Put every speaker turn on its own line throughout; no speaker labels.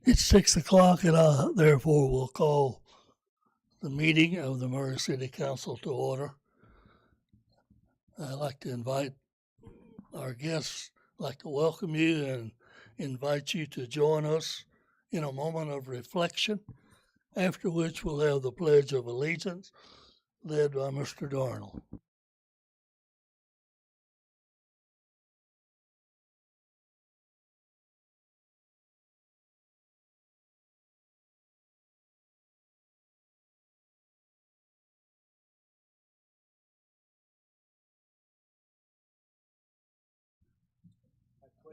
It's 6 o'clock, and I therefore will call the meeting of the Murray City Council to order. I'd like to invite our guests, I'd like to welcome you and invite you to join us in a moment of reflection, after which we'll have the Pledge of Allegiance led by Mr. Darnell.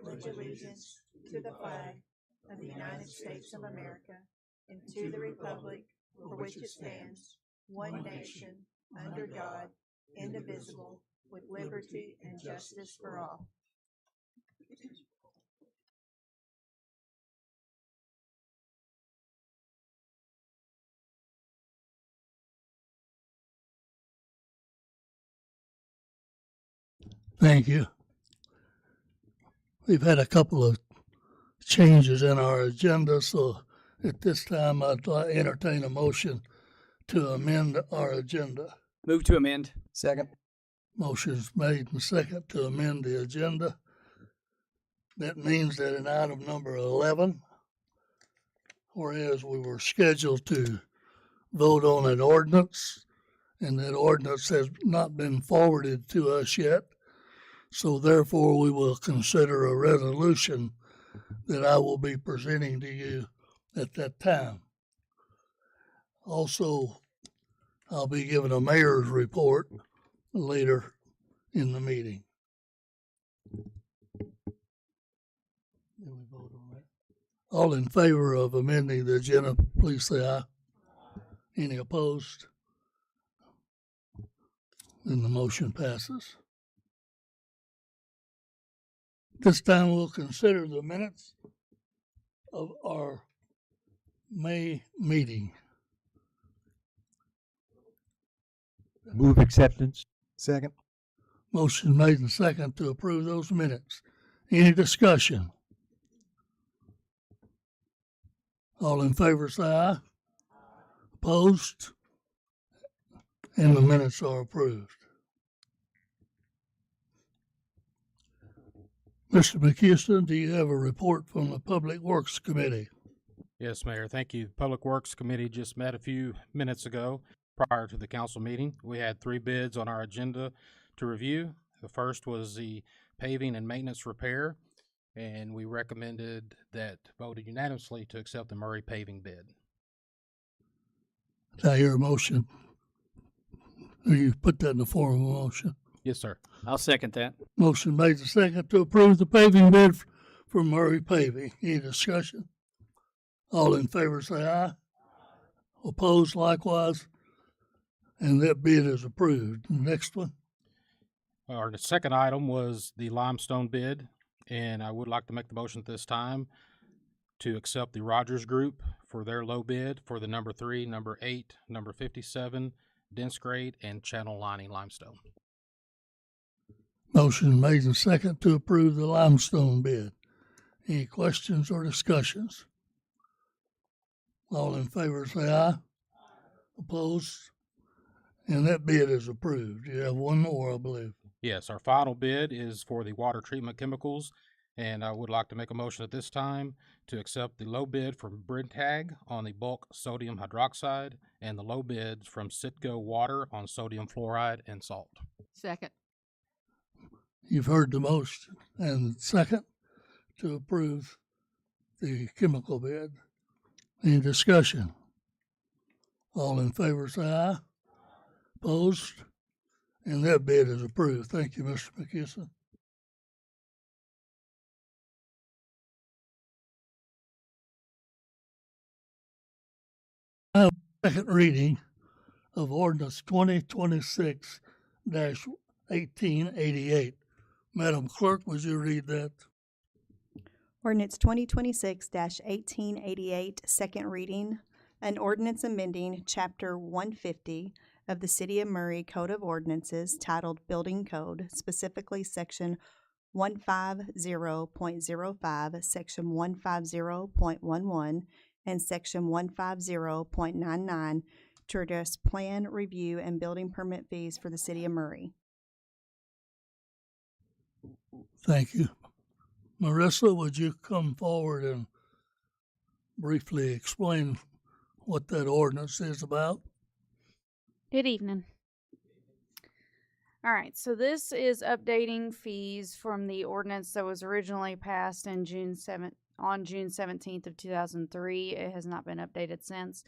Pledge allegiance to the flag of the United States of America and to the republic for which it stands, one nation, under God, indivisible, with liberty and justice for all.
Thank you. We've had a couple of changes in our agenda, so at this time I'd like to entertain a motion to amend our agenda.
Move to amend.
Second.
Motion's made and second to amend the agenda. That means that in item number 11, whereas we were scheduled to vote on an ordinance, and that ordinance has not been forwarded to us yet, so therefore we will consider a resolution that I will be presenting to you at that time. Also, I'll be giving a mayor's report later in the meeting. Did we vote on that? All in favor of amending the agenda, please say aye. Any opposed? Then the motion passes. This time we'll consider the minutes of our May meeting.
Move acceptance. Second.
Motion made and second to approve those minutes. Any discussion? All in favor say aye. Opposed? And the minutes are approved. Mr. McHouston, do you have a report from the Public Works Committee?
Yes, Mayor. Thank you. Public Works Committee just met a few minutes ago prior to the council meeting. We had 3 bids on our agenda to review. The first was the paving and maintenance repair, and we recommended that voted unanimously to accept the Murray paving bid.
Did I hear a motion? Or you put that in the form of a motion?
Yes, sir.
I'll second that.
Motion made and second to approve the paving bid for Murray Paving. Any discussion? All in favor say aye. Opposed likewise. And that bid is approved. Next one.
Our second item was the limestone bid, and I would like to make the motion at this time to accept the Rogers Group for their low bid for the number 3, number 8, number 57, dense grade, and channel lining limestone.
Motion made and second to approve the limestone bid. Any questions or discussions? All in favor say aye. Opposed? And that bid is approved. You have one more, I believe.
Yes, our final bid is for the water treatment chemicals, and I would like to make a motion at this time to accept the low bid from Brintag on the bulk sodium hydroxide and the low bids from Citgo Water on sodium fluoride and salt.
Second.
You've heard the motion. And second to approve the chemical bid. Any discussion? All in favor say aye. Opposed? And that bid is approved. Thank you, Mr. McHouston. I have a second reading of ordinance 2026-1888. Madam Clerk, would you read that?
Ordinance 2026-1888, second reading, an ordinance amending Chapter 150 of the City of Murray Code of Ordinances titled Building Code, specifically Section 150.05, Section 150.11, and Section 150.99 to address plan review and building permit fees for the city of Murray.
Thank you. Marissa, would you come forward and briefly explain what that ordinance is about?
Good evening. All right, so this is updating fees from the ordinance that was originally passed in June 17th of 2003. It has not been updated since.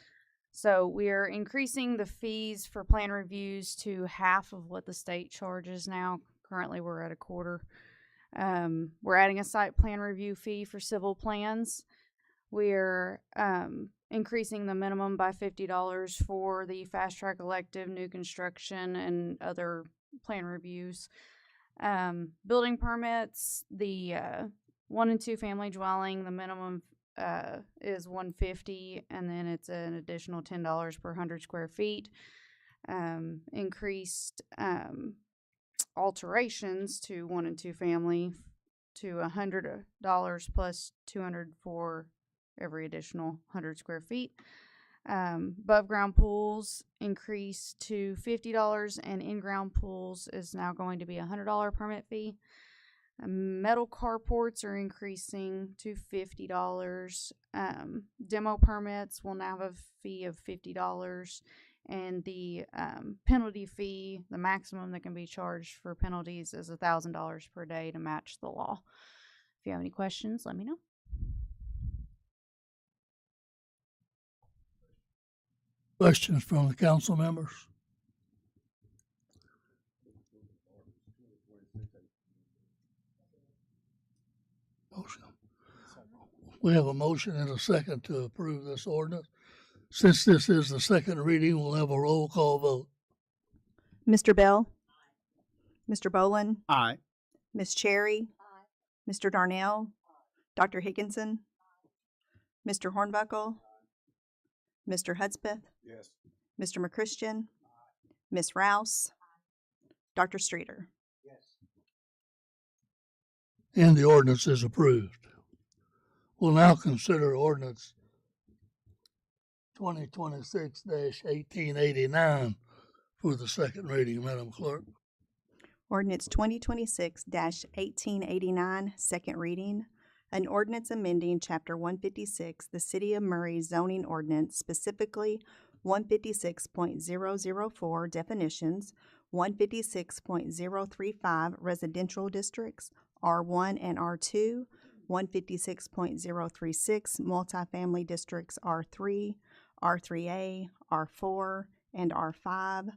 So we are increasing the fees for plan reviews to half of what the state charges now. Currently, we're at a quarter. We're adding a site plan review fee for civil plans. We're increasing the minimum by $50 for the fast track elective, new construction, and other plan reviews. Building permits, the 1 and 2 family dwelling, the minimum is $150, and then it's an additional $10 per 100 square feet. Increased alterations to 1 and 2 family to $100 plus $200 for every additional 100 square feet. Above ground pools increased to $50, and in-ground pools is now going to be a $100 permit fee. Metal carports are increasing to $50. Demo permits will now have a fee of $50, and the penalty fee, the maximum that can be charged for penalties, is $1,000 per day to match the law. If you have any questions, let me know.
Questions from the council members? Motion. We have a motion and a second to approve this ordinance. Since this is the second reading, we'll have a roll call vote.
Mr. Bell? Mr. Boland?
Aye.
Ms. Cherry? Mr. Darnell? Dr. Higginson? Mr. Hornbuckle? Mr. Hudspeth?
Yes.
Mr. McChristian? Ms. Rouse? Dr. Streeter?
And the ordinance is approved. We'll now consider ordinance 2026-1889 for the second reading, Madam Clerk.
Ordinance 2026-1889, second reading. An ordinance amending Chapter 156, the City of Murray zoning ordinance, specifically 156.004 definitions, 156.035 residential districts, R1 and R2, 156.036 multifamily districts, R3, R3A, R4, and R5,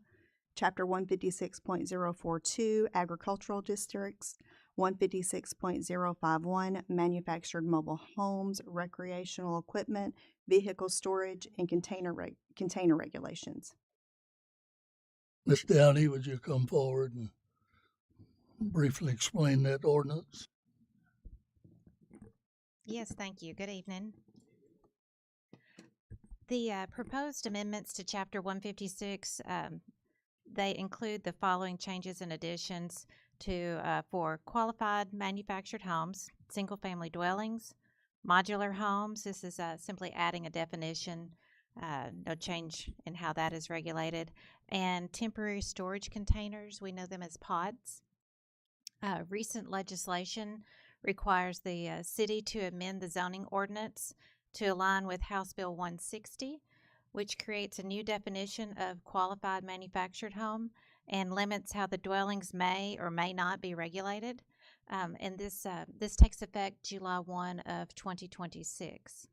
Chapter 156.042 agricultural districts, 156.051 manufactured mobile homes, recreational equipment, vehicle storage, and container regulations.
Ms. Downey, would you come forward and briefly explain that ordinance?
Yes, thank you. Good evening. The proposed amendments to Chapter 156, they include the following changes and additions to for qualified manufactured homes, single-family dwellings, modular homes. This is simply adding a definition, no change in how that is regulated, and temporary storage containers. We know them as pods. Recent legislation requires the city to amend the zoning ordinance to align with House Bill 160, which creates a new definition of qualified manufactured home and limits how the dwellings may or may not be regulated. And this takes effect July 1 of 2026.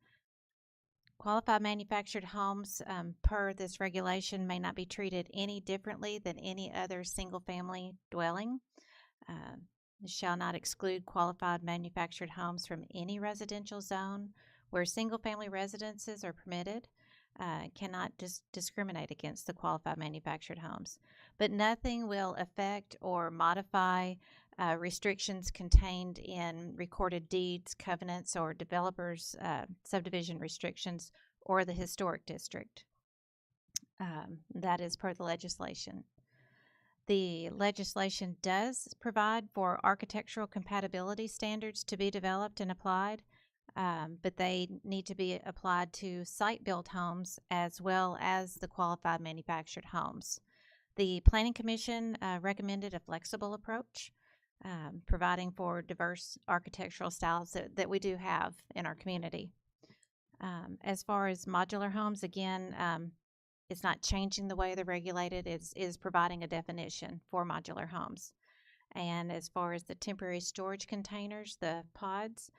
Qualified manufactured homes, per this regulation, may not be treated any differently than any other single-family dwelling. It shall not exclude qualified manufactured homes from any residential zone where single-family residences are permitted. Cannot discriminate against the qualified manufactured homes. But nothing will affect or modify restrictions contained in recorded deeds, covenants, or developers' subdivision restrictions, or the historic district. That is per the legislation. The legislation does provide for architectural compatibility standards to be developed and applied, but they need to be applied to site-built homes as well as the qualified manufactured homes. The Planning Commission recommended a flexible approach, providing for diverse architectural styles that we do have in our community. As far as modular homes, again, it's not changing the way they're regulated. It is providing a definition for modular homes. And as far as the temporary storage containers, the pods,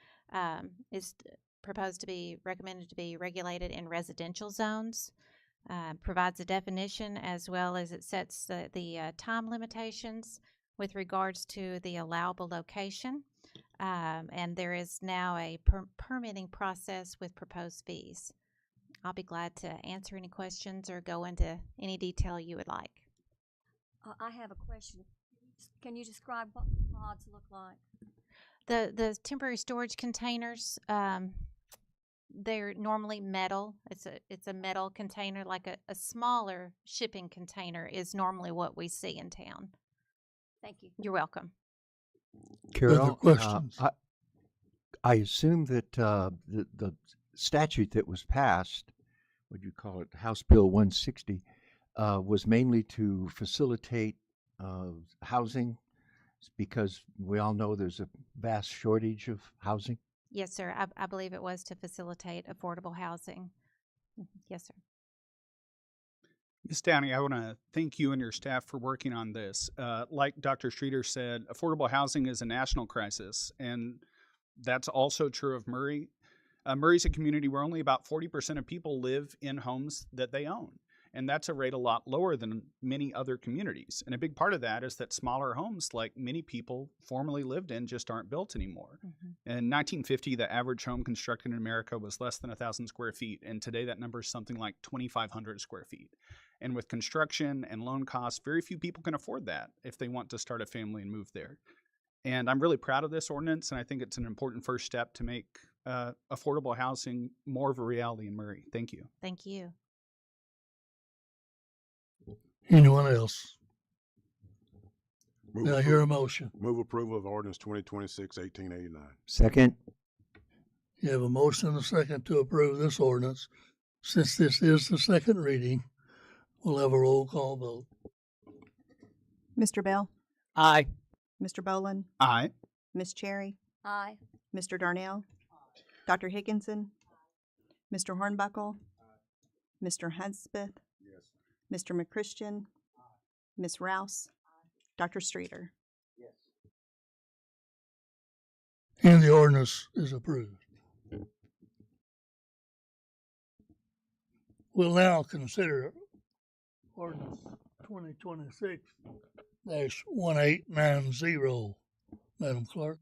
is proposed to be recommended to be regulated in residential zones. Provides a definition as well as it sets the time limitations with regards to the allowable location. And there is now a permitting process with proposed fees. I'll be glad to answer any questions or go into any detail you would like.
I have a question. Can you describe what the pods look like?
The temporary storage containers, they're normally metal. It's a metal container, like a smaller shipping container is normally what we see in town.
Thank you.
You're welcome.
Carol,
questions?
I assume that the statute that was passed, what do you call it, House Bill 160, was mainly to facilitate housing, because we all know there's a vast shortage of housing.
Yes, sir. I believe it was to facilitate affordable housing. Yes, sir.
Ms. Downey, I want to thank you and your staff for working on this. Like Dr. Streeter said, affordable housing is a national crisis, and that's also true of Murray. Murray's a community where only about 40% of people live in homes that they own, and that's a rate a lot lower than many other communities. And a big part of that is that smaller homes, like many people formerly lived in, just aren't built anymore. In 1950, the average home constructed in America was less than 1,000 square feet, and today that number is something like 2,500 square feet. And with construction and loan costs, very few people can afford that if they want to start a family and move there. And I'm really proud of this ordinance, and I think it's an important first step to make affordable housing more of a reality in Murray. Thank you.
Thank you.
Anyone else? Now hear a motion.
Move approval of ordinance 2026-1889.
Second.
You have a motion and a second to approve this ordinance. Since this is the second reading, we'll have a roll call vote.
Mr. Bell?
Aye.
Mr. Boland?
Aye.
Ms. Cherry?
Aye.
Mr. Darnell? Dr. Higginson? Mr. Hornbuckle? Mr. Hudspeth?
Yes.
Mr. McChristian? Ms. Rouse? Dr. Streeter?
And the ordinance is approved. We'll now consider ordinance 2026-1890. Madam Clerk.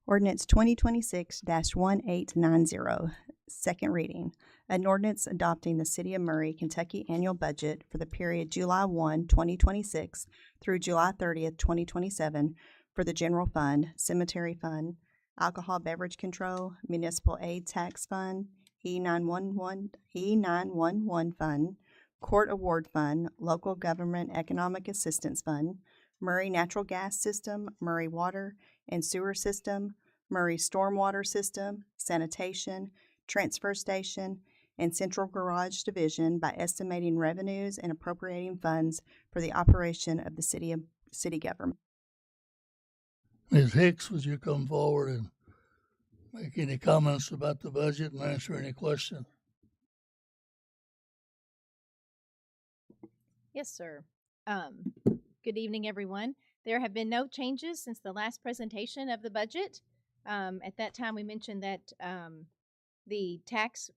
Ordinance 2026-1890, second reading. An ordinance adopting the City of Murray, Kentucky annual budget for the period July 1, 2026 through July 30th, 2027 for the General Fund, Cemetery Fund, Alcohol Beverage Control, Municipal Aid Tax Fund, E911 Fund, Court Award Fund, Local Government Economic Assistance Fund, Murray Natural Gas System, Murray Water and Sewer System, Murray Stormwater System, Sanitation, Transfer Station, and Central Garage Division by estimating revenues and appropriating funds for the operation of the city government.
Ms. Hicks, would you come forward and make any comments about the budget and answer any questions?
Yes, sir. Good evening, everyone. There have been no changes since the last presentation of the budget. At that time, we mentioned that the tax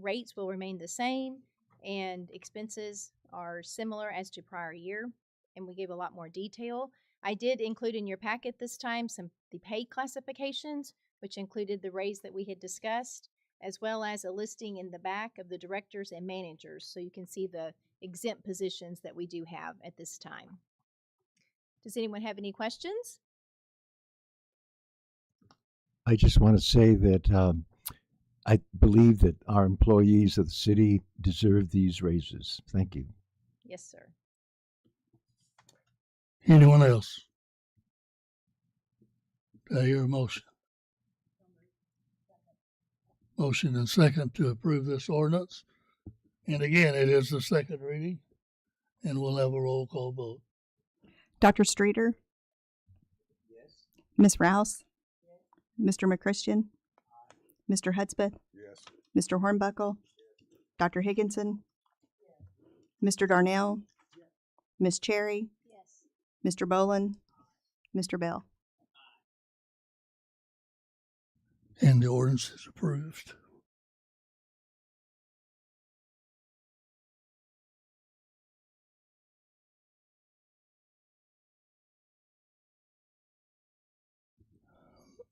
rates will remain the same and expenses are similar as to prior year, and we gave a lot more detail. I did include in your packet this time the pay classifications, which included the raise that we had discussed, as well as a listing in the back of the directors and managers, so you can see the exempt positions that we do have at this time. Does anyone have any questions?
I just want to say that I believe that our employees of the city deserve these raises. Thank you.
Yes, sir.
Anyone else? Do I hear a motion? Motion and second to approve this ordinance. And again, it is the second reading, and we'll have a roll call vote.
Dr. Streeter? Yes. Ms. Rouse? Yes. Mr. McChristian? Mr. Hudspeth?
Yes.
Mr. Hornbuckle? Dr. Higginson? Mr. Darnell? Ms. Cherry? Mr. Boland? Mr. Bell?
And the ordinance is approved.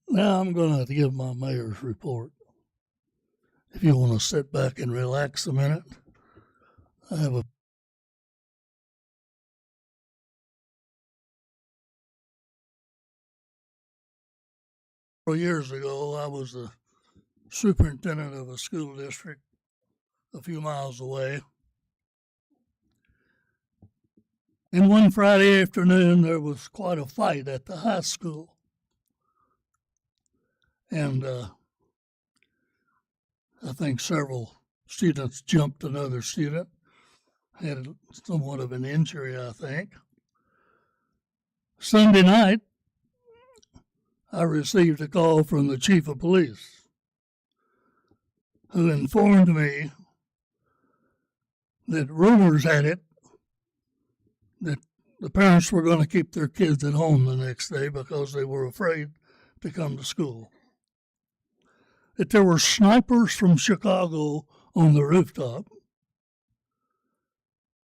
Now I'm going to give my mayor's report. If you want to sit back and relax a minute, I have a years ago, I was the superintendent of a school district a few miles away. And one Friday afternoon, there was quite a fight at the high school. And I think several students jumped another student, had somewhat of an injury, I think. Sunday night, I received a call from the chief of police, who informed me that rumors had it that the parents were going to keep their kids at home the next day because they were afraid to come to school. That there were snipers from Chicago on the rooftop,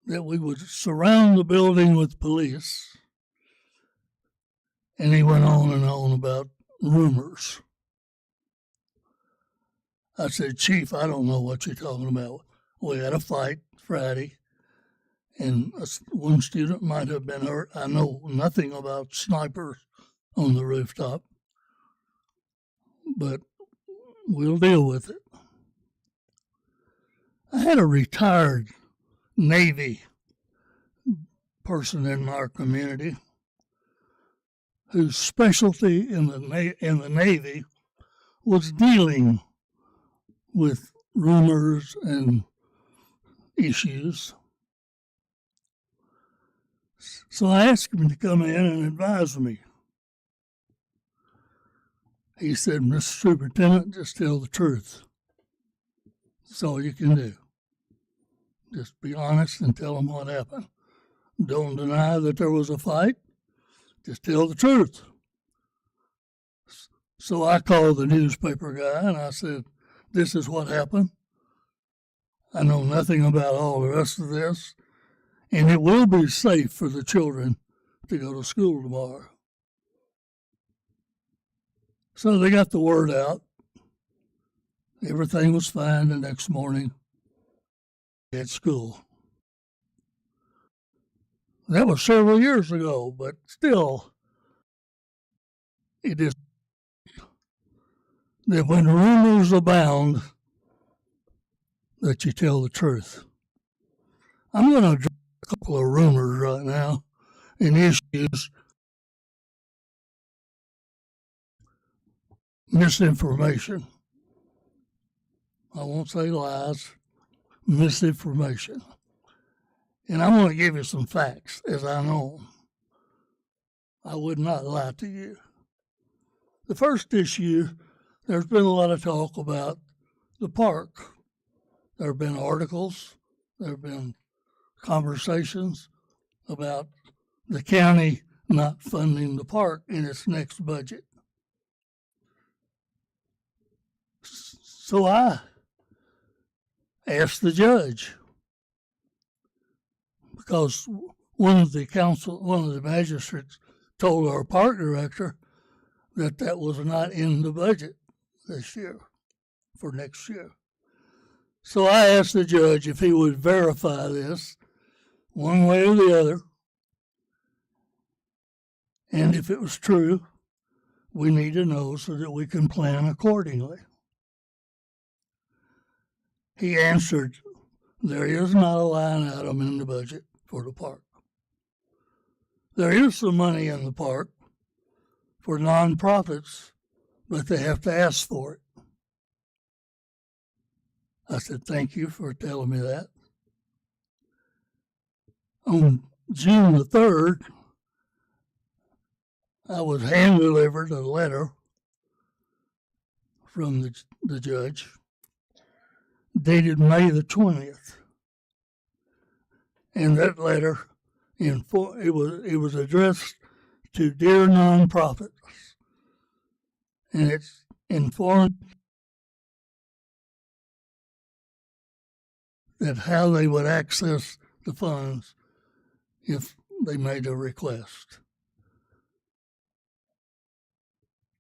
that we would surround the building with police. And he went on and on about rumors. I said, Chief, I don't know what you're talking about. We had a fight Friday, and one student might have been hurt. I know nothing about snipers on the rooftop, but we'll deal with it. I had a retired Navy person in our community whose specialty in the Navy was dealing with rumors and issues. So I asked him to come in and advise me. He said, Mr. Superintendent, just tell the truth. That's all you can do. Just be honest and tell them what happened. Don't deny that there was a fight. Just tell the truth. So I called the newspaper guy and I said, this is what happened. I know nothing about all the rest of this, and it will be safe for the children to go to school tomorrow. So they got the word out. Everything was fine the next morning at school. That was several years ago, but still, it is that when rumors abound, that you tell the truth. I'm going to drop a couple of rumors right now and issues. Misinformation. I won't say lies, misinformation. And I want to give you some facts as I know them. I would not lie to you. The first issue, there's been a lot of talk about the park. There have been articles, there have been conversations about the county not funding the park in its next budget. So I asked the judge, because one of the magistrates told our park director that that was not in the budget this year, for next year. So I asked the judge if he would verify this one way or the other, and if it was true, we need to know so that we can plan accordingly. He answered, there is not a line item in the budget for the park. there is some money in the park for nonprofits, but they have to ask for it. I said, thank you for telling me that. On June the 3rd, I was hand-delivered a letter from the judge dated May the 20th. And that letter, it was addressed to Dear Nonprofits. And it's informed that how they would access the funds if they made a request.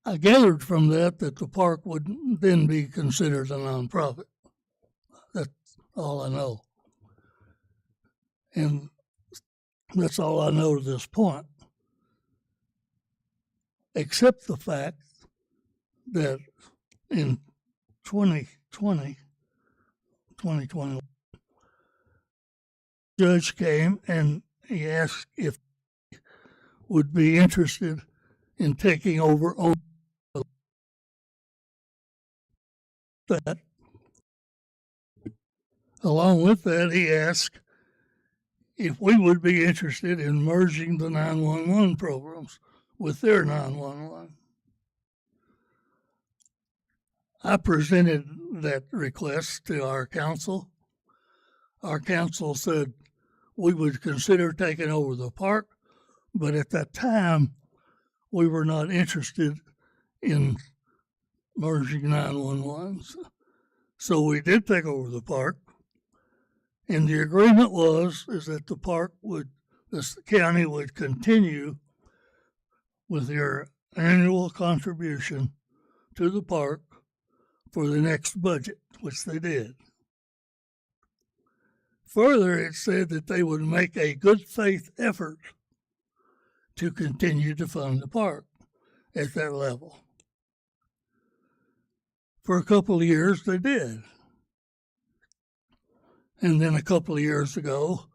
I gathered from that the park would then be considered a nonprofit. That's all I know. And that's all I know to this point, except the fact that in 2020, the judge came and he asked if he would be interested in taking over that. Along with that, he asked if we would be interested in merging the 911 programs with their 911. I presented that request to our council. Our council said we would consider taking over the park, but at that time, we were not interested in merging 911s. So we did take over the park, and the agreement is that the county would continue with their annual contribution to the park for the next budget, which they did. Further, it said that they would make a good faith effort to continue to fund the park at that level. For a couple of years, they did. And then a couple of years ago,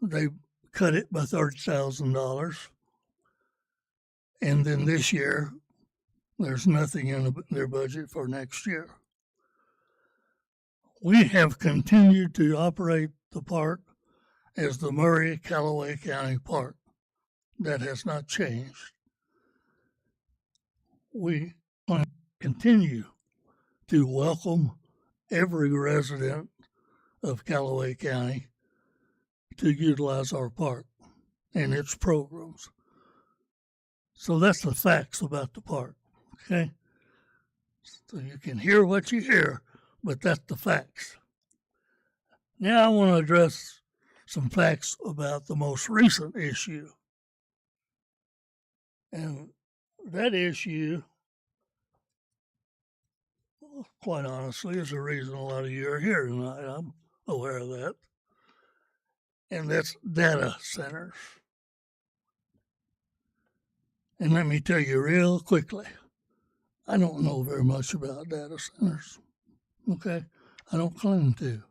they cut it by $30,000. And then this year, there's nothing in their budget for next year. We have continued to operate the park as the Murray-Callaway County Park. That has not changed. We continue to welcome every resident of Callaway County to utilize our park and its programs. So that's the facts about the park, okay? So you can hear what you hear, but that's the facts. Now I want to address some facts about the most recent issue. And that issue, quite honestly, is the reason a lot of you are here tonight. I'm aware of that. And that's data centers. And let me tell you real quickly, I don't know very much about data centers. Okay? I don't claim to.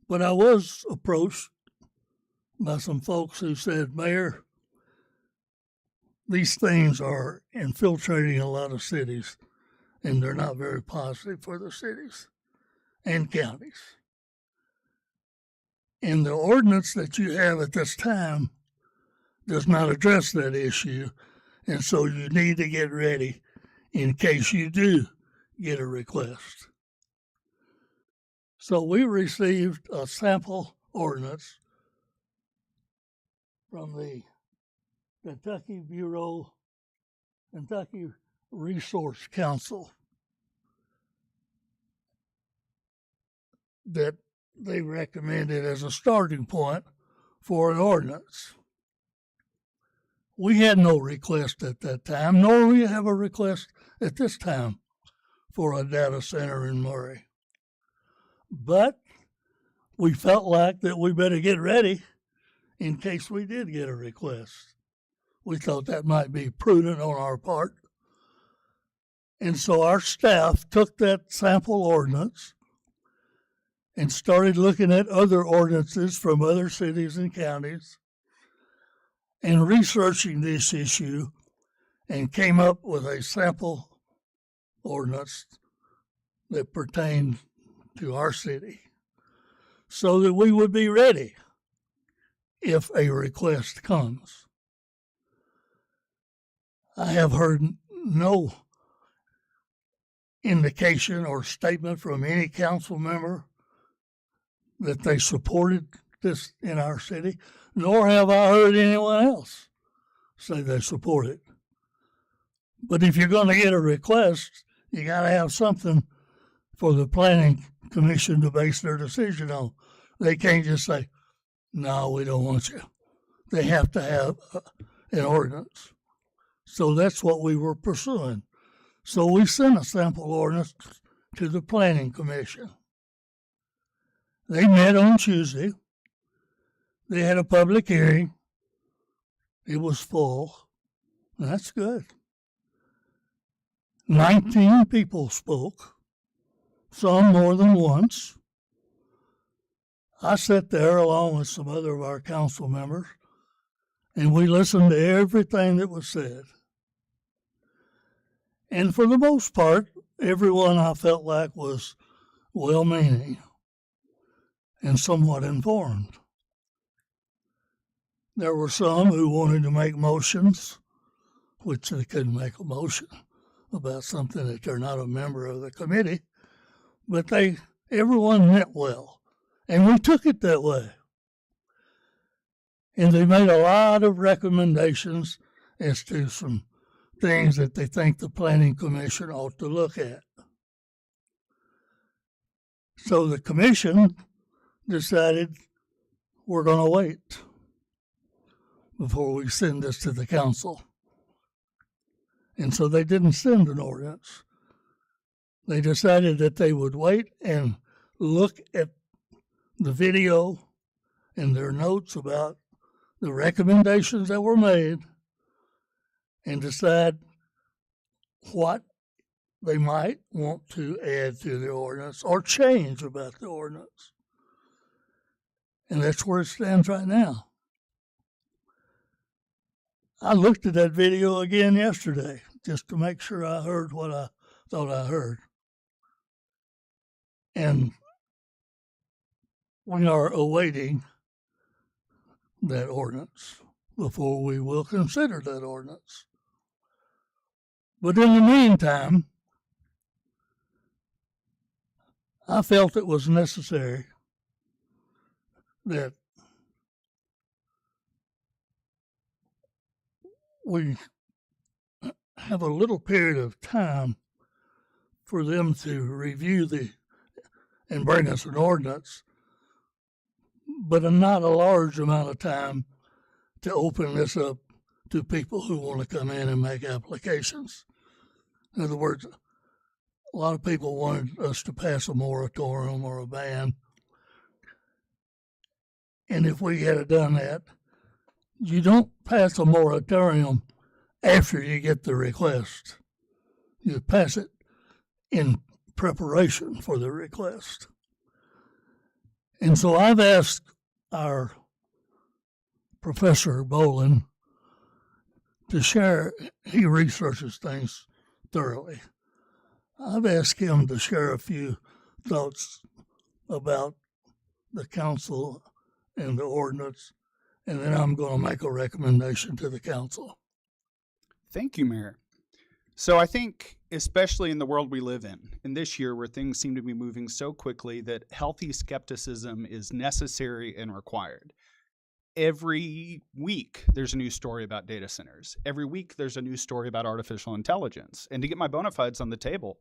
But I was approached by some folks who said, Mayor, these things are infiltrating a lot of cities, and they're not very positive for the cities and counties. And the ordinance that you have at this time does not address that issue, and so you need to get ready in case you do get a request. So we received a sample ordinance from the Kentucky Resource Council that they recommended as a starting point for an ordinance. We had no request at that time, nor we have a request at this time for a data center in Murray. But we felt like that we better get ready in case we did get a request. We thought that might be prudent on our part. And so our staff took that sample ordinance and started looking at other ordinances from other cities and counties and researching this issue, and came up with a sample ordinance that pertained to our city so that we would be ready if a request comes. I have heard no indication or statement from any council member that they supported this in our city, nor have I heard anyone else say they support it. But if you're going to get a request, you got to have something for the planning commission to base their decision on. They can't just say, no, we don't want you. They have to have an ordinance. So that's what we were pursuing. So we sent a sample ordinance to the planning commission. They met on Tuesday. They had a public hearing. It was full. That's good. 19 people spoke, some more than once. I sat there along with some other of our council members, and we listened to everything that was said. And for the most part, everyone I felt like was well-meaning and somewhat informed. There were some who wanted to make motions, which they couldn't make a motion about something that they're not a member of the committee, but everyone meant well, and we took it that way. And they made a lot of recommendations as to some things that they think the planning commission ought to look at. So the commission decided we're going to wait before we send this to the council. And so they didn't send an ordinance. They decided that they would wait and look at the video and their notes about the recommendations that were made and decide what they might want to add to the ordinance or change about the ordinance. And that's where it stands right now. I looked at that video again yesterday just to make sure I heard what I thought I heard. And we are awaiting that ordinance before we will consider that ordinance. But in the meantime, I felt it was necessary that we have a little period of time for them to review and bring us an ordinance, but not a large amount of time to open this up to people who want to come in and make applications. In other words, a lot of people wanted us to pass a moratorium or a ban. And if we had done that, you don't pass a moratorium after you get the request. You pass it in preparation for the request. And so I've asked our Professor Bolin to share, he researches things thoroughly. I've asked him to share a few thoughts about the council and the ordinance, and then I'm going to make a recommendation to the council.
Thank you, Mayor. So I think, especially in the world we live in this year where things seem to be moving so quickly, that healthy skepticism is necessary and required. Every week, there's a new story about data centers. Every week, there's a new story about artificial intelligence. And to get my bona fides on the table,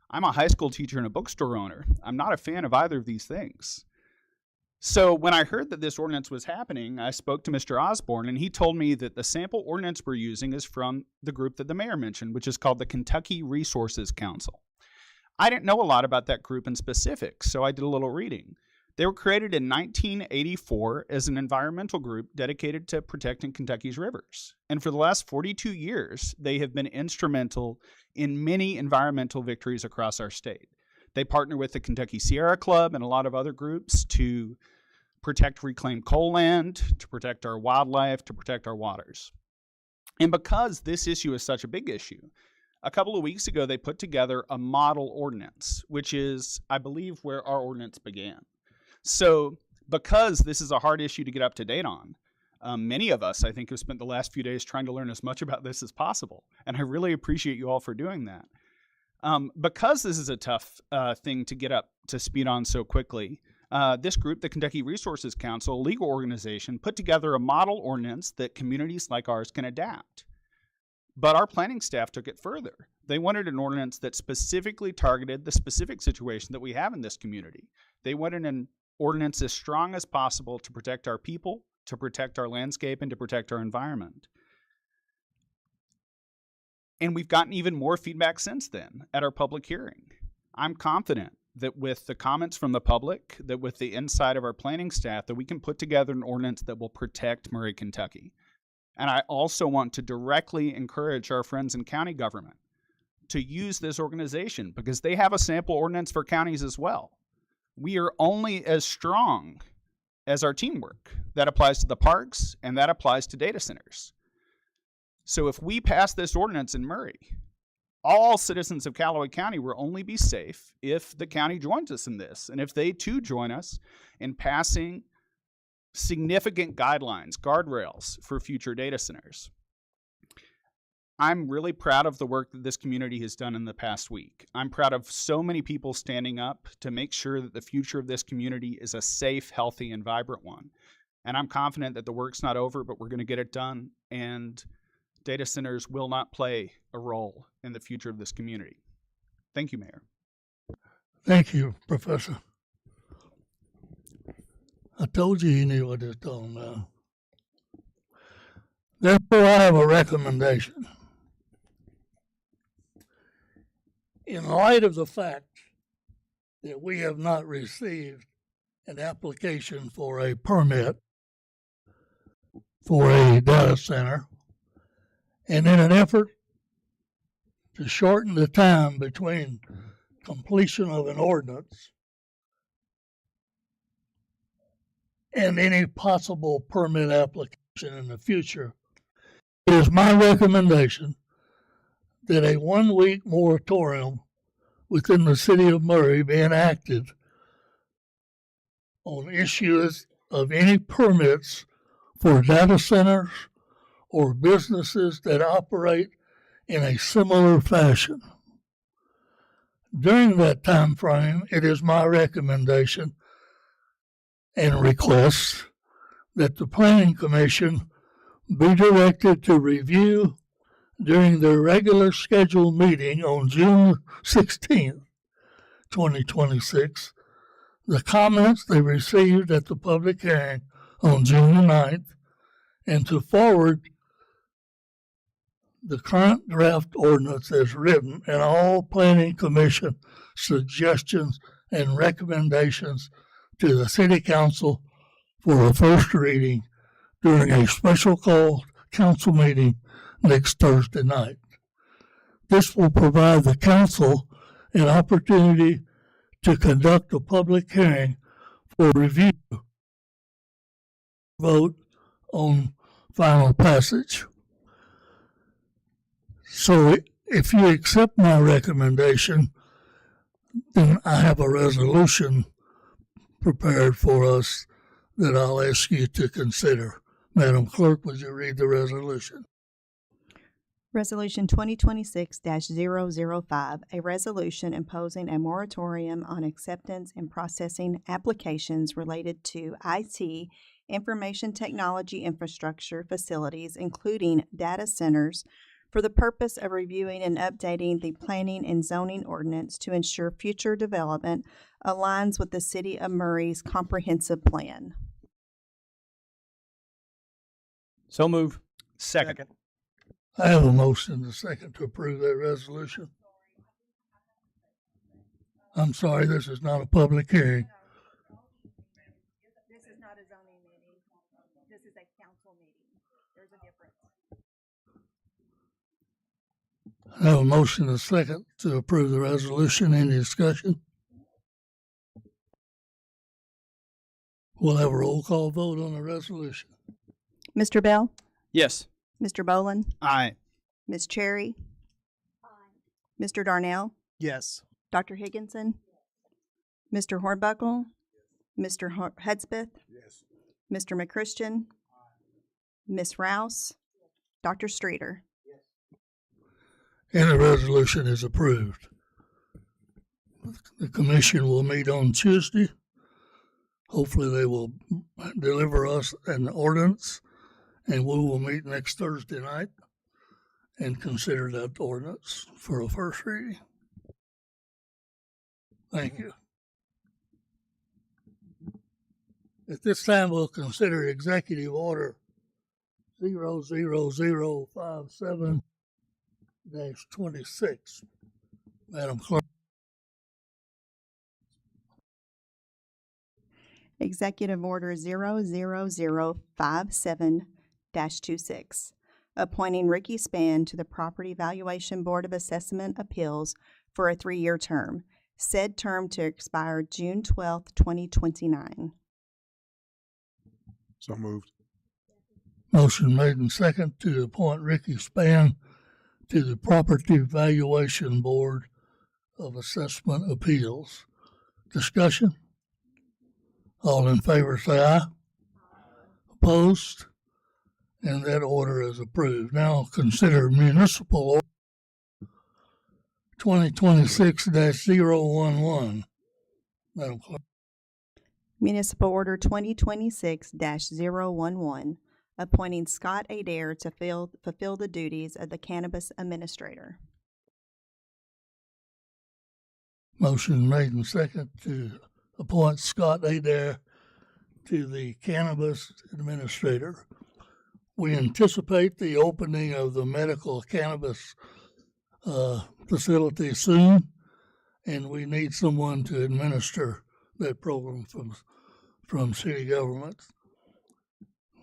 I'm a high school teacher and a bookstore owner. I'm not a fan of either of these things. So when I heard that this ordinance was happening, I spoke to Mr. Osborne, and he told me that the sample ordinance we're using is from the group that the mayor mentioned, which is called the Kentucky Resources Council. I didn't know a lot about that group in specific, so I did a little reading. They were created in 1984 as an environmental group dedicated to protecting Kentucky's rivers. And for the last 42 years, they have been instrumental in many environmental victories across our state. They partner with the Kentucky Sierra Club and a lot of other groups to protect reclaimed coal land, to protect our wildlife, to protect our waters. And because this issue is such a big issue, a couple of weeks ago, they put together a model ordinance, which is, I believe, where our ordinance began. So because this is a hard issue to get up to date on, many of us, I think, have spent the last few days trying to learn as much about this as possible. And I really appreciate you all for doing that. Because this is a tough thing to get up to speed on so quickly, this group, the Kentucky Resources Council, a legal organization, put together a model ordinance that communities like ours can adapt. But our planning staff took it further. They wanted an ordinance that specifically targeted the specific situation that we have in this community. They wanted an ordinance as strong as possible to protect our people, to protect our landscape, and to protect our environment. And we've gotten even more feedback since then at our public hearing. I'm confident that with the comments from the public, that with the insight of our planning staff, that we can put together an ordinance that will protect Murray, Kentucky. And I also want to directly encourage our friends in county government to use this organization because they have a sample ordinance for counties as well. We are only as strong as our teamwork. That applies to the parks and that applies to data centers. So if we pass this ordinance in Murray, all citizens of Callaway County will only be safe if the county joins us in this and if they too join us in passing significant guidelines, guardrails for future data centers. I'm really proud of the work that this community has done in the past week. I'm proud of so many people standing up to make sure that the future of this community is a safe, healthy, and vibrant one. And I'm confident that the work's not over, but we're going to get it done, and data centers will not play a role in the future of this community. Thank you, Mayor.
Thank you, Professor. I told you knew what he was talking about. Therefore, I have a recommendation. In light of the fact that we have not received an application for a permit for a data center, and in an effort to shorten the time between completion of an ordinance and any possible permit application in the future, it is my recommendation that a 1-week moratorium within the city of Murray be enacted on issuance of any permits for data centers or businesses that operate in a similar fashion. During that time frame, it is my recommendation and request that the Planning Commission be directed to review during their regular scheduled meeting on June 16th, 2026, the comments they received at the public hearing on June 9th, and to forward the current draft ordinance as written and all Planning Commission suggestions and recommendations to the City Council for a first reading during a special call council meeting next Thursday night. This will provide the council an opportunity to conduct a public hearing for review, vote on final passage. So if you accept my recommendation, then I have a resolution prepared for us that I'll ask you to consider. Madam Clerk, would you read the resolution?
Resolution 2026-005, a resolution imposing a moratorium on acceptance and processing applications related to IT, information technology infrastructure facilities, including data centers, for the purpose of reviewing and updating the planning and zoning ordinance to ensure future development aligns with the City of Murray's comprehensive plan.
So move.
Second.
I have a motion and a second to approve that resolution. I'm sorry, this is not a public hearing.
This is not a zoning meeting. This is a council meeting. There's a difference.
I have a motion and a second to approve the resolution. Any discussion? We'll have a roll call vote on the resolution.
Mr. Bell?
Yes.
Mr. Boland?
Aye.
Ms. Cherry? Mr. Darnell?
Yes.
Dr. Higginson? Mr. Hornbuckle? Mr. Hudspeth?
Yes.
Mr. McChristian? Ms. Rouse? Dr. Streeter?
And the resolution is approved. The commission will meet on Tuesday. Hopefully they will deliver us an ordinance, and we will meet next Thursday night and consider that ordinance for a first reading. Thank you. At this time, we'll consider Executive Order 00057-26. Madam Clerk.
Executive Order 00057-26, appointing Ricky Spann to the Property Valuation Board of Assessment Appeals for a 3-year term, said term to expire June 12th, 2029.
So moved.
Motion made and second to appoint Ricky Spann to the Property Valuation Board of Assessment Appeals. Discussion? All in favor say aye. Opposed? And that order is approved. Now consider municipal order 2026-011. Madam Clerk.
Municipal Order 2026-011, appointing Scott Adair to fulfill the duties of the Cannabis Administrator.
Motion made and second to appoint Scott Adair to the Cannabis Administrator. We anticipate the opening of the medical cannabis facility soon, and we need someone to administer that program from city government.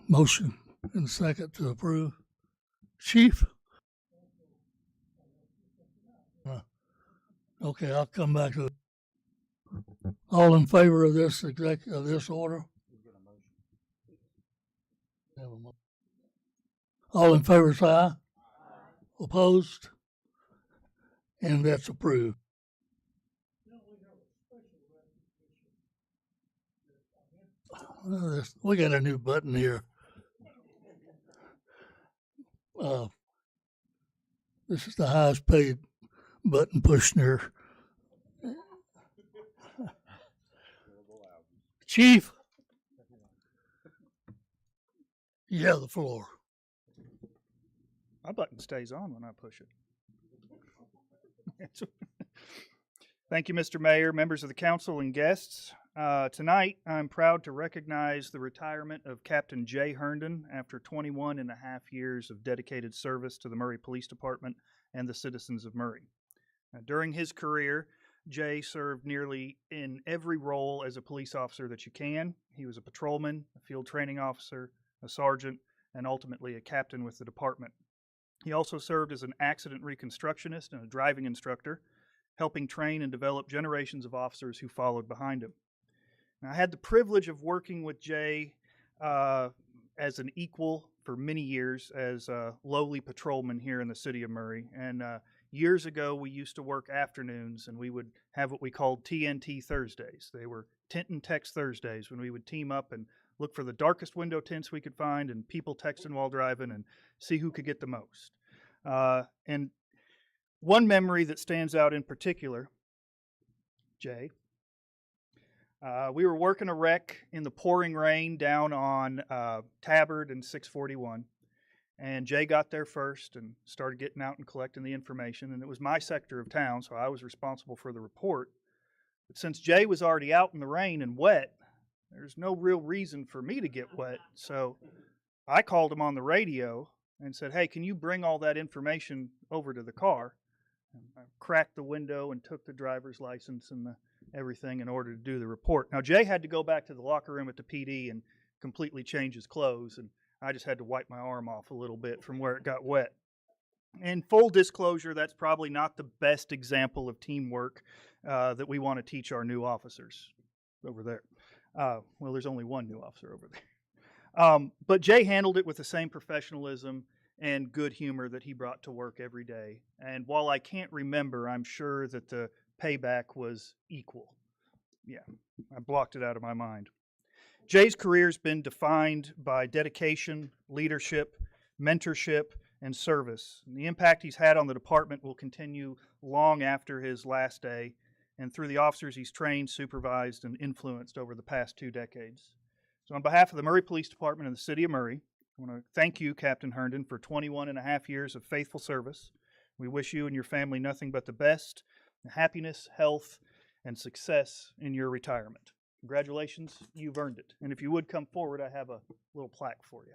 Motion and second to approve. Chief? Okay, I'll come back to all in favor of this order? All in favor say aye. Opposed? And that's approved. We got a new button here. This is the highest paid button pushing here. Chief, you have the floor.
My button stays on when I push it. Thank you, Mr. Mayor, members of the council, and guests. Tonight, I'm proud to recognize the retirement of Captain Jay Herndon after 21 and a half years of dedicated service to the Murray Police Department and the citizens of Murray. During his career, Jay served nearly in every role as a police officer that you can. He was a patrolman, a field training officer, a sergeant, and ultimately a captain with the department. He also served as an accident reconstructionist and a driving instructor, helping train and develop generations of officers who followed behind him. Now, I had the privilege of working with Jay as an equal for many years as a lowly patrolman here in the city of Murray. And years ago, we used to work afternoons, and we would have what we called TNT Thursdays. They were Tent and Text Thursdays, when we would team up and look for the darkest window tints we could find and people texting while driving and see who could get the most. And one memory that stands out in particular, Jay, we were working a wreck in the pouring rain down on Tabard and 641. And Jay got there first and started getting out and collecting the information. And it was my sector of town, so I was responsible for the report. But since Jay was already out in the rain and wet, there's no real reason for me to get wet. So I called him on the radio and said, hey, can you bring all that information over to the car? And I cracked the window and took the driver's license and everything in order to do the report. Now, Jay had to go back to the locker room at the PD and completely change his clothes, and I just had to wipe my arm off a little bit from where it got wet. In full disclosure, that's probably not the best example of teamwork that we want to teach our new officers over there. Well, there's only one new officer over there. But Jay handled it with the same professionalism and good humor that he brought to work every day. And while I can't remember, I'm sure that the payback was equal. Yeah, I blocked it out of my mind. Jay's career's been defined by dedication, leadership, mentorship, and service. And the impact he's had on the department will continue long after his last day and through the officers he's trained, supervised, and influenced over the past 2 decades. So on behalf of the Murray Police Department and the City of Murray, I want to thank you, Captain Herndon, for 21 and a half years of faithful service. We wish you and your family nothing but the best, happiness, health, and success in your retirement. Congratulations, you've earned it. And if you would come forward, I have a little plaque for you.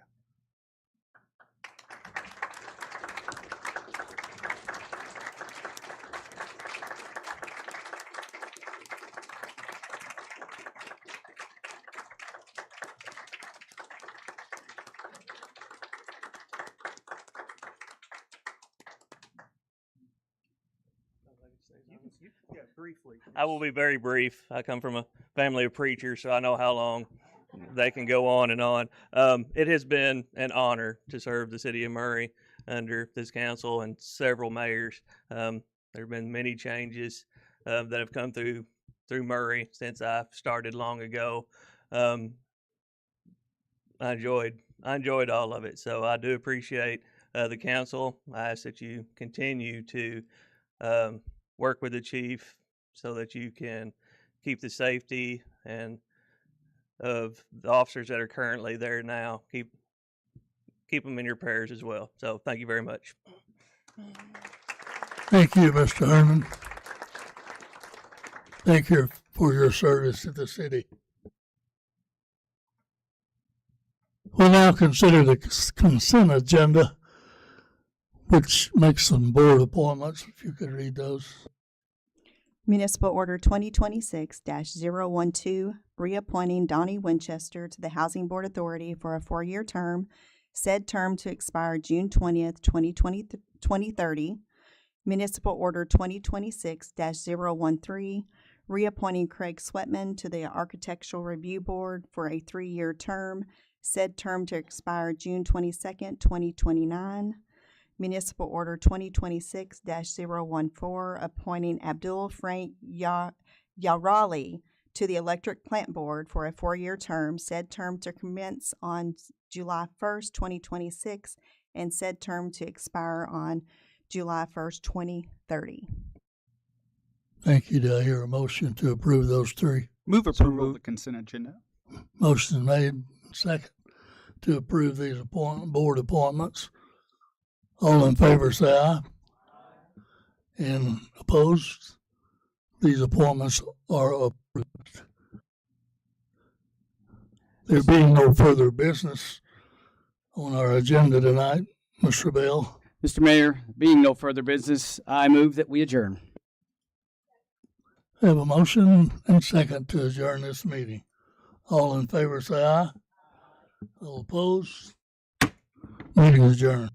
Yeah, briefly.
I will be very brief. I come from a family of preachers, so I know how long they can go on and on. It has been an honor to serve the city of Murray under this council and several mayors. There have been many changes that have come through Murray since I started long ago. I enjoyed all of it, so I do appreciate the council. I ask that you continue to work with the chief so that you can keep the safety and of the officers that are currently there now. Keep them in your prayers as well. So thank you very much.
Thank you, Mr. Herman. Thank you for your service to the city. We'll now consider the consent agenda, which makes some board appointments, if you could read those.
Municipal Order 2026-012, reappointing Donnie Winchester to the Housing Board Authority for a 4-year term, said term to expire June 20th, 2030. Municipal Order 2026-013, reappointing Craig Sweatman to the Architectural Review Board for a 3-year term, said term to expire June 22nd, 2029. Municipal Order 2026-014, appointing Abdul Frank Yarali to the Electric Plant Board for a 4-year term, said term to commence on July 1st, 2026, and said term to expire on July 1st, 2030.
Thank you. Do I hear a motion to approve those 3?
Move approval of the consent agenda.
Motion made, second, to approve these board appointments. All in favor say aye. And opposed? These appointments are approved. There being no further business on our agenda tonight, Mr. Bell.
Mr. Mayor, being no further business, I move that we adjourn.
I have a motion and second to adjourn this meeting. All in favor say aye. All opposed? Meeting is adjourned.